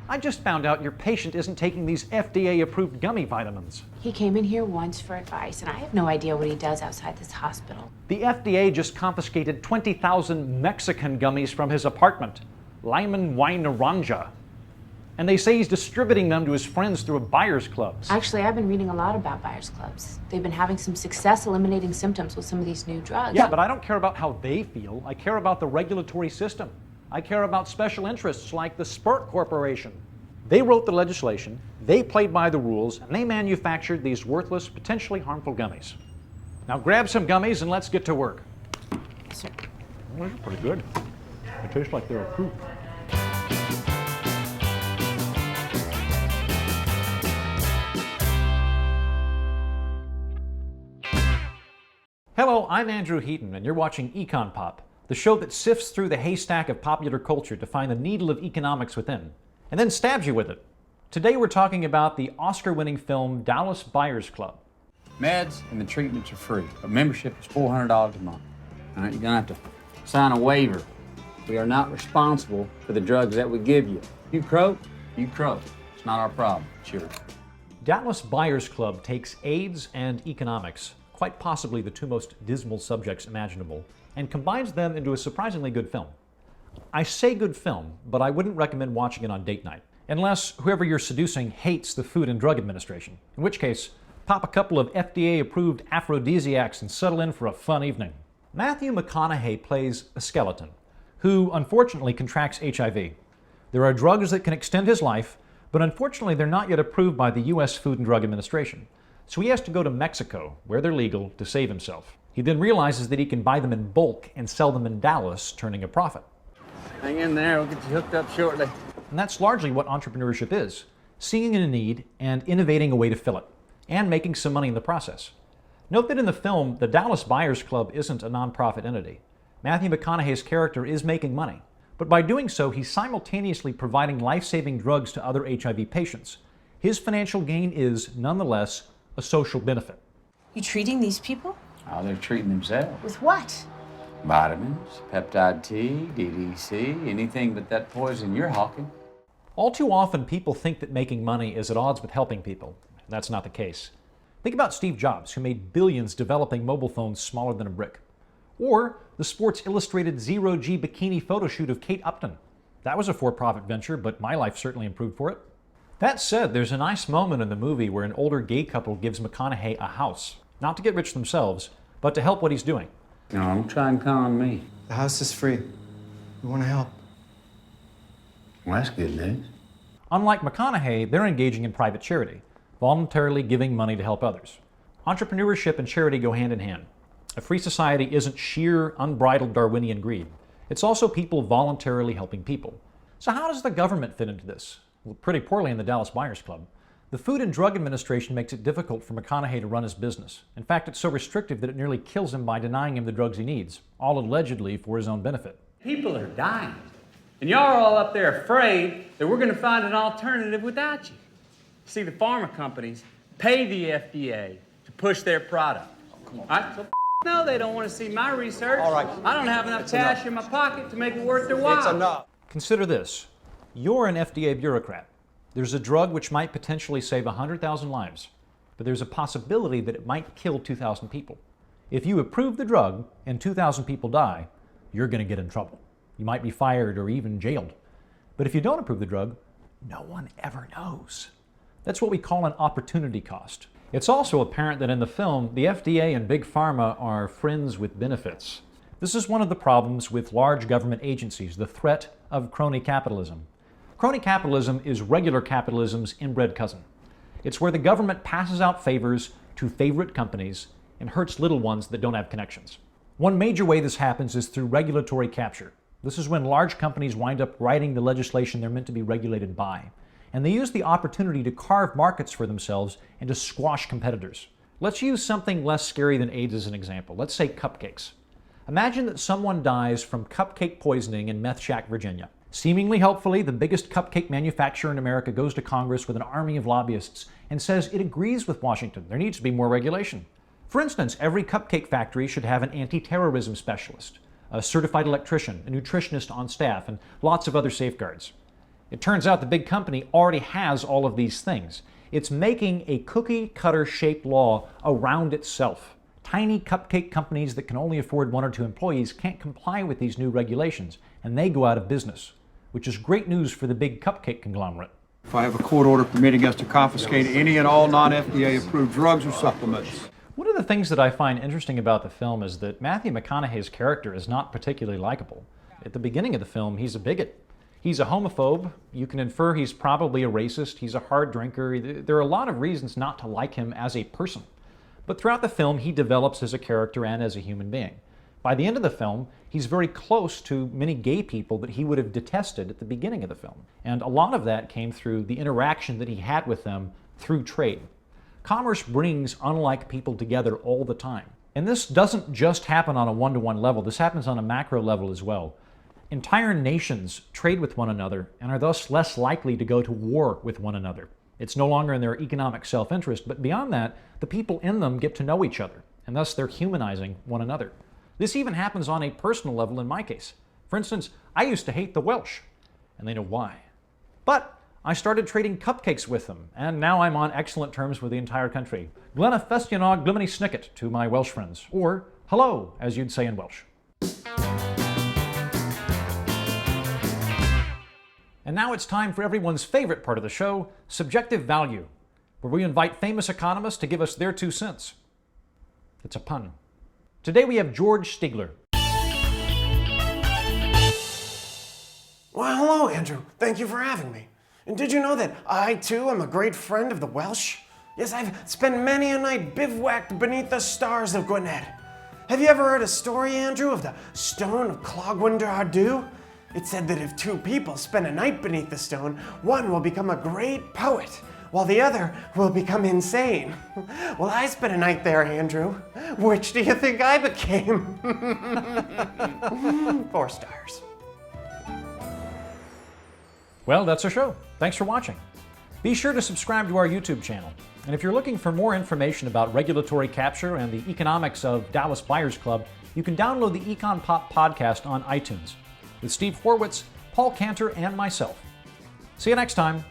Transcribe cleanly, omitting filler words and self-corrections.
I just found out your patient isn't taking these FDA-approved gummy vitamins. He came in here once for advice, and I have no idea what he does outside this hospital. The FDA just confiscated 20,000 Mexican gummies from his apartment. Lyman y Naranja. And they say he's distributing them to his friends through buyers clubs. Actually, I've been reading a lot about buyers clubs. They've been having some success eliminating symptoms with some of these new drugs. Yeah, but I don't care about how they feel. I care about the regulatory system. I care about special interests like the Spurt Corporation. They wrote the legislation, they played by the rules, and they manufactured these worthless, potentially harmful gummies. Now grab some gummies and let's get to work. Sir. Well, they're pretty good. They taste like they're approved. Hello, I'm Andrew Heaton, and you're watching Econ Pop, the show that sifts through the haystack of popular culture to find the needle of economics within, and then stabs you with it. Today we're talking about the Oscar-winning film Dallas Buyers Club. Meds and the treatments are free, but membership is $400 a month. All right, you're gonna have to sign a waiver. We are not responsible for the drugs that we give you. You croak, you croak. It's not our problem, it's yours. Dallas Buyers Club takes AIDS and economics, quite possibly the two most dismal subjects imaginable, and combines them into a surprisingly good film. I say good film, but I wouldn't recommend watching it on date night, unless whoever you're seducing hates the Food and Drug Administration, in which case, pop a couple of FDA-approved aphrodisiacs and settle in for a fun evening. Matthew McConaughey plays a skeleton, who unfortunately contracts HIV. There are drugs that can extend his life, but unfortunately they're not yet approved by the US Food and Drug Administration. So he has to go to Mexico, where they're legal, to save himself. He then realizes that he can buy them in bulk and sell them in Dallas, turning a profit. Hang in there, we'll get you hooked up shortly. And that's largely what entrepreneurship is, seeing a need and innovating a way to fill it, and making some money in the process. Note that in the film, the Dallas Buyers Club isn't a nonprofit entity. Matthew McConaughey's character is making money, but by doing so, he's simultaneously providing life-saving drugs to other HIV patients. His financial gain is, nonetheless, a social benefit. You treating these people? Oh, they're treating themselves. With what? Vitamins, peptide T, DDC, anything but that poison you're hawking. All too often, people think that making money is at odds with helping people. That's not the case. Think about Steve Jobs, who made billions developing mobile phones smaller than a brick. Or the Sports Illustrated zero-G bikini photo shoot of Kate Upton. That was a for-profit venture, but my life certainly improved for it. That said, there's a nice moment in the movie where an older gay couple gives McConaughey a house, not to get rich themselves, but to help what he's doing. No, don't try and con me. The house is free. We want to help. Well, that's good news. Unlike McConaughey, they're engaging in private charity, voluntarily giving money to help others. Entrepreneurship and charity go hand in hand. A free society isn't sheer, unbridled Darwinian greed. It's also people voluntarily helping people. So how does the government fit into this? Well, pretty poorly in the Dallas Buyers Club. The Food and Drug Administration makes it difficult for McConaughey to run his business. In fact, it's so restrictive that it nearly kills him by denying him the drugs he needs, all allegedly for his own benefit. People are dying. And y'all are all up there afraid that we're going to find an alternative without you. See, the pharma companies pay the FDA to push their product. All right? So no, they don't want to see my research. All right. I don't have enough cash in my pocket to make it worth their while. It's enough. Consider this. You're an FDA bureaucrat. There's a drug which might potentially save 100,000 lives, but there's a possibility that it might kill 2,000 people. If you approve the drug and 2,000 people die, you're going to get in trouble. You might be fired or even jailed. But if you don't approve the drug, no one ever knows. That's what we call an opportunity cost. It's also apparent that in the film, the FDA and Big Pharma are friends with benefits. This is one of the problems with large government agencies, the threat of crony capitalism. Crony capitalism is regular capitalism's inbred cousin. It's where the government passes out favors to favorite companies and hurts little ones that don't have connections. One major way this happens is through regulatory capture. This is when large companies wind up writing the legislation they're meant to be regulated by. And they use the opportunity to carve markets for themselves and to squash competitors. Let's use something less scary than AIDS as an example. Let's say cupcakes. Imagine that someone dies from cupcake poisoning in Meth Shack, Virginia. Seemingly helpfully, the biggest cupcake manufacturer in America goes to Congress with an army of lobbyists and says it agrees with Washington. There needs to be more regulation. For instance, every cupcake factory should have an anti-terrorism specialist, a certified electrician, a nutritionist on staff, and lots of other safeguards. It turns out the big company already has all of these things. It's making a cookie-cutter-shaped law around itself. Tiny cupcake companies that can only afford 1 or 2 employees can't comply with these new regulations, and they go out of business, which is great news for the big cupcake conglomerate. If I have a court order permitting us to confiscate any and all non-FDA approved drugs or supplements. One of the things that I find interesting about the film is that Matthew McConaughey's character is not particularly likable. At the beginning of the film, he's a bigot. He's a homophobe. You can infer he's probably a racist. He's a hard drinker. There are a lot of reasons not to like him as a person. But throughout the film, he develops as a character and as a human being. By the end of the film, he's very close to many gay people that he would have detested at the beginning of the film. And a lot of that came through the interaction that he had with them through trade. Commerce brings unlike people together all the time. And this doesn't just happen on a one-to-one level. This happens on a macro level as well. Entire nations trade with one another and are thus less likely to go to war with one another. It's no longer in their economic self-interest, but beyond that, the people in them get to know each other, and thus they're humanizing one another. This even happens on a personal level in my case. For instance, I used to hate the Welsh, and they know why. But I started trading cupcakes with them, and now I'm on excellent terms with the entire country. Glenna Festianog Glimini Snicket to my Welsh friends, or hello, as you'd say in Welsh. And now it's time for everyone's favorite part of the show, Subjective Value, where we invite famous economists to give us their 2 cents. It's a pun. Today we have George Stigler. Well, hello, Andrew. Thank you for having me. And did you know that I, too, am a great friend of the Welsh? Yes, I've spent many a night bivouacked beneath the stars of Gwynedd. Have you ever heard a story, Andrew, of the Stone of Clogwyn Ardú? It said that if 2 people spend a night beneath the stone, one will become a great poet, while the other will become insane. Well, I spent a night there, Andrew. Which do you think I became? 4 stars. Well, that's our show. Thanks for watching. Be sure to subscribe to our YouTube channel. And if you're looking for more information about regulatory capture and the economics of Dallas Buyers Club, you can download the Econ Pop podcast on iTunes with Steve Horwitz, Paul Cantor, and myself. See you next time.